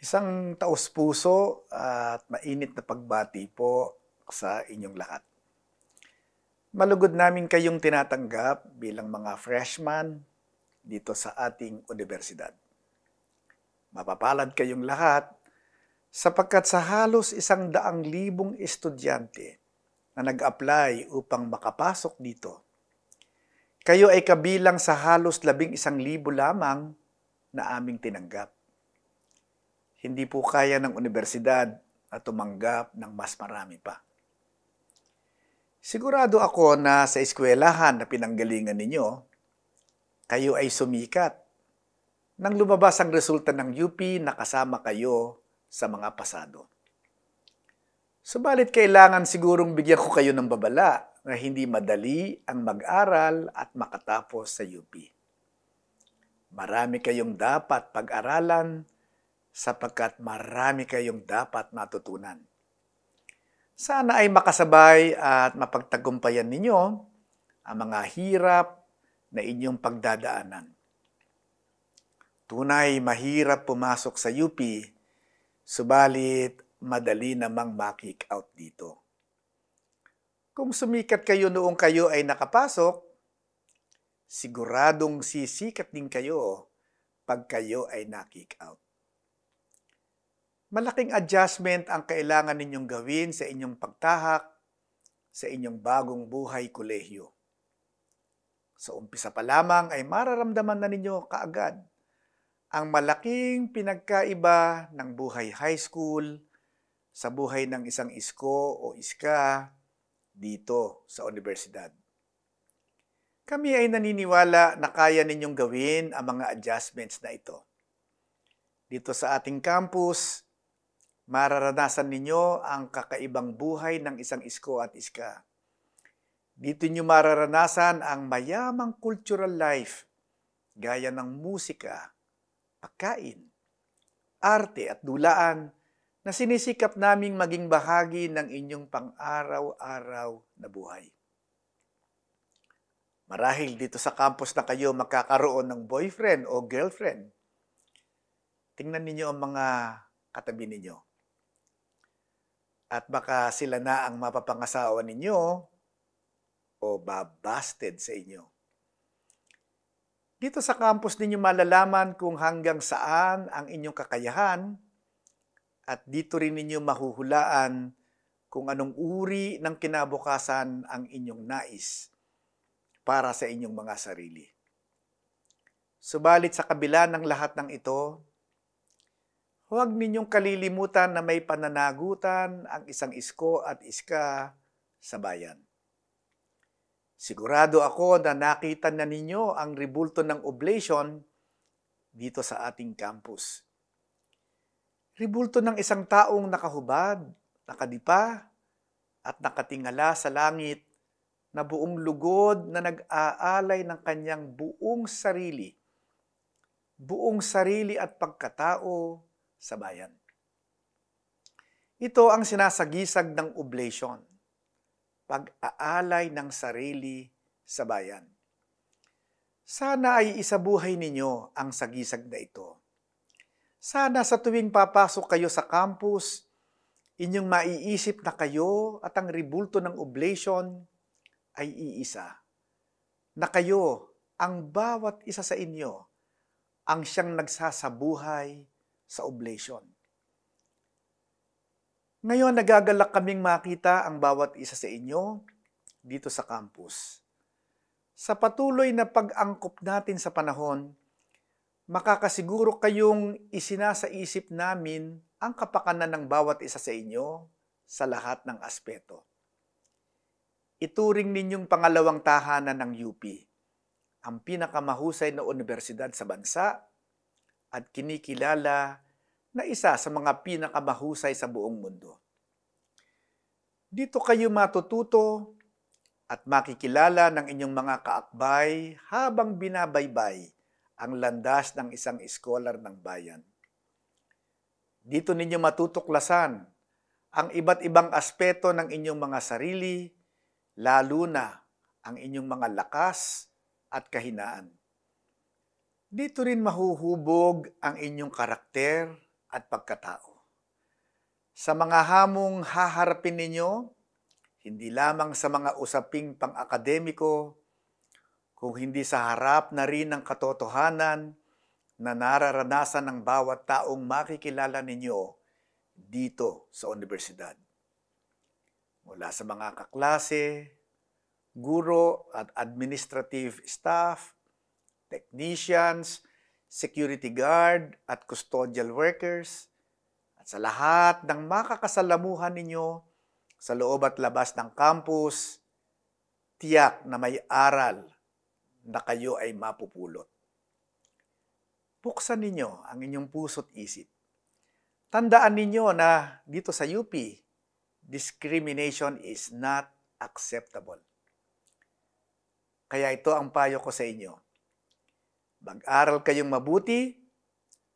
Isang taos-puso at mainit na pagbati po sa inyong lahat. Malugod namin kayong tinatanggap bilang mga freshman dito sa ating universidad. Mapapalad kayong lahat sapagkat sa halos 100,000 estudyante na nag-apply upang makapasok dito, kayo ay kabilang sa halos 11,000 lamang na aming tinanggap. Hindi po kaya ng universidad na tumanggap ng mas marami pa. Sigurado ako na sa eskwelahan na pinanggalingan ninyo, kayo ay sumikat nang lumabas ang resulta ng UP na kasama kayo sa mga pasado. Subalit kailangan sigurong bigyan ko kayo ng babala na hindi madali ang mag-aral at makatapos sa UP. Marami kayong dapat pag-aralan sapagkat marami kayong dapat matutunan. Sana ay makasabay at mapagtagumpayan ninyo ang mga hirap na inyong pagdadaanan. Tunay mahirap pumasok sa UP, subalit madali namang ma-kick out dito. Kung sumikat kayo noong kayo ay nakapasok, siguradong sisikat din kayo pag kayo ay na-kick out. Malaking adjustment ang kailangan ninyong gawin sa inyong pagtahak sa inyong bagong buhay kolehiyo. Sa umpisa pa lamang ay mararamdaman na ninyo kaagad ang malaking pinagkaiba ng buhay high school sa buhay ng isang isko o iska dito sa universidad. Kami ay naniniwala na kaya ninyong gawin ang mga adjustments na ito. Dito sa ating campus, mararanasan ninyo ang kakaibang buhay ng isang isko at iska. Dito nyo mararanasan ang mayamang cultural life, gaya ng musika, pagkain, arte at dulaan na sinisikap naming maging bahagi ng inyong pang-araw-araw na buhay. Marahil dito sa campus na kayo magkakaroon ng boyfriend o girlfriend. Tingnan ninyo ang mga katabi ninyo. At baka sila na ang mapapangasawa ninyo o babasted sa inyo. Dito sa campus ninyo malalaman kung hanggang saan ang inyong kakayahan at dito rin ninyo mahuhulaan kung anong uri ng kinabukasan ang inyong nais para sa inyong mga sarili. Subalit sa kabila ng lahat ng ito, huwag ninyong kalilimutan na may pananagutan ang isang isko at iska sa bayan. Sigurado ako na nakita na ninyo ang rebulto ng oblation dito sa ating campus. Rebulto ng isang taong nakahubad, nakadipa, at nakatingala sa langit na buong lugod na nag-aalay ng kanyang buong sarili at pagkatao sa bayan. Ito ang sinasagisag ng oblation, pag-aalay ng sarili sa bayan. Sana ay isabuhay ninyo ang sagisag na ito. Sana sa tuwing papasok kayo sa campus, inyong maiisip na kayo at ang rebulto ng oblation ay iisa. Na kayo, ang bawat isa sa inyo, ang siyang nagsasabuhay sa oblation. Ngayon, nagagalak kaming makita ang bawat isa sa inyo dito sa campus. Sa patuloy na pag-angkop natin sa panahon, makakasiguro kayong isinasaisip namin ang kapakanan ng bawat isa sa inyo sa lahat ng aspeto. Ituring ninyong pangalawang tahanan ng UP, ang pinakamahusay na universidad sa bansa at kinikilala na isa sa mga pinakamahusay sa buong mundo. Dito kayo matututo at makikilala ng inyong mga kaakbay habang binabaybay ang landas ng isang iskolar ng bayan. Dito ninyo matutuklasan ang iba't ibang aspeto ng inyong mga sarili, lalo na ang inyong mga lakas at kahinaan. Dito rin mahuhubog ang inyong karakter at pagkatao. Sa mga hamong haharapin ninyo, hindi lamang sa mga usaping pang-akademiko, kung hindi sa harap na rin ng katotohanan na nararanasan ng bawat taong makikilala ninyo dito sa universidad. Mula sa mga kaklase, guro at administrative staff, technicians, security guard at custodial workers, at sa lahat ng makakasalamuhan ninyo sa loob at labas ng campus, tiyak na may aral na kayo ay mapupulot. Buksan ninyo ang inyong puso't isip. Tandaan ninyo na dito sa UP, discrimination is not acceptable. Kaya ito ang payo ko sa inyo. Mag-aral kayong mabuti,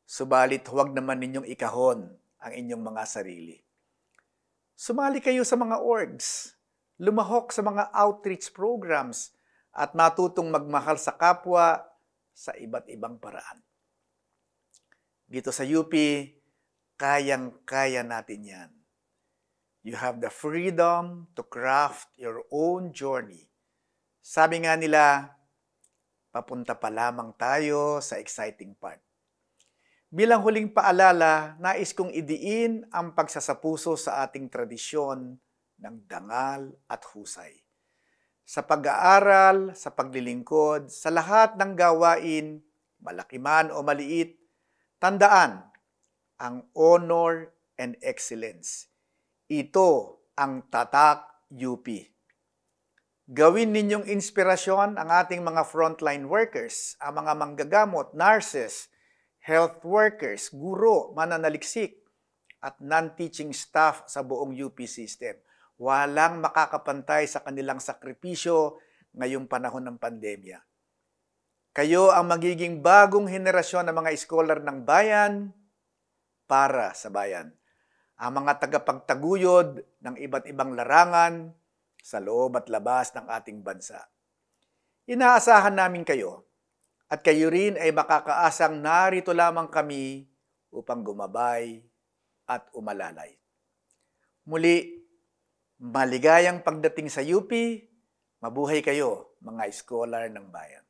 subalit huwag naman ninyong ikahon ang inyong mga sarili. Sumali kayo sa mga orgs, lumahok sa mga outreach programs, at matutong magmahal sa kapwa sa iba't ibang paraan. Dito sa UP, kayang-kaya natin yan. You have the freedom to craft your own journey. Sabi nga nila, papunta pa lamang tayo sa exciting part. Bilang huling paalala, nais kong idiin ang pagsasapuso sa ating tradisyon ng dangal at husay. Sa pag-aaral, sa paglilingkod, sa lahat ng gawain, malaki man o maliit, tandaan ang honor and excellence. Ito ang tatak UP. Gawin ninyong inspirasyon ang ating mga frontline workers, ang mga manggagamot, nurses, health workers, guro, mananaliksik, at non-teaching staff sa buong UP system. Walang makakapantay sa kanilang sakripisyo ngayong panahon ng pandemya. Kayo ang magiging bagong henerasyon ng mga scholar ng bayan para sa bayan. Ang mga tagapagtaguyod ng iba't ibang larangan sa loob at labas ng ating bansa. Inaasahan namin kayo at kayo rin ay makakaasang narito lamang kami upang gumabay at umalalay. Muli, maligayang pagdating sa UP, mabuhay kayo mga scholar ng bayan.